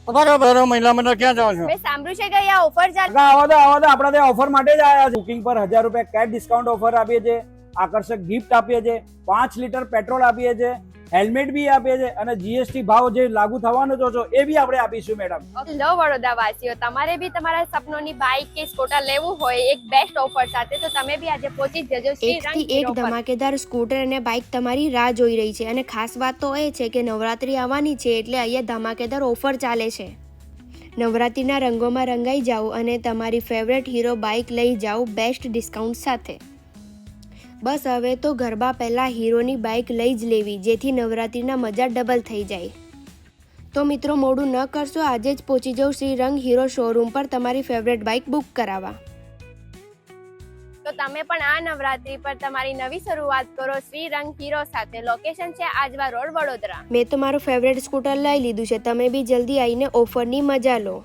મહિલા મંડળ ક્યાં જાવ છો? મેં સાંભળ્યું છે કે અહીંયા ઓફર ચાલે. આવો તો આપણા ત્યાં ઓફર માટે જ આવ્યા છે. બુકિંગ પર 1000 રૂપિયા કેશ ડિસ્કાઉન્ટ ઓફર આપીએ છીએ, આકર્ષક ગિફ્ટ આપીએ છીએ, 5 લીટર પેટ્રોલ આપીએ છીએ, હેલ્મેટ બી આપીએ છીએ અને જીએસટી ભાવ જે લાગુ થવાનો છો એ બી આપણે આપીશું મેડમ. લો વડોદરા વાસીઓ, તમારે બી તમારા સપનોની બાઇક કે સ્કૂટર લેવું હોય એક બેસ્ટ ઓફર સાથે, તો તમે બી આજે પહોંચી જજો શ્રી રંગ એકથી એક ધમાકેદાર સ્કૂટર અને બાઇક તમારી રાહ જોઈ રહી છે. અને ખાસ વાત તો એ છે કે નવરાત્રી આવવાની છે એટલે અહીંયા ધમાકેદાર ઓફર ચાલે છે. નવરાત્રિના રંગોમાં રંગાઈ જાઓ અને તમારી ફેવરેટ હીરો બાઇક લઈ જાઓ બેસ્ટ ડિસ્કાઉન્ટ સાથે. બસ હવે તો ગરબા પહેલાં હીરોની બાઇક લઈ જ લેવી, જેથી નવરાત્રિના મજા ડબલ થઈ જાય. તો મિત્રો મોડું ન કરશો, આજે જ પહોંચી જાઓ શ્રી રંગ હીરો શોરૂમ પર તમારી ફેવરેટ બાઇક બુક કરાવવા. તો તમે પણ આ નવરાત્રી પર તમારી નવી શરૂઆત કરો શ્રી રંગ હીરો સાથે. લોકેશન છે આજવા રોડ, વડોદરા. મેં તો મારું ફેવરેટ સ્કૂટર લઈ લીધું છે, તમે બી જલ્દી આવીને ઓફરની મજા લો.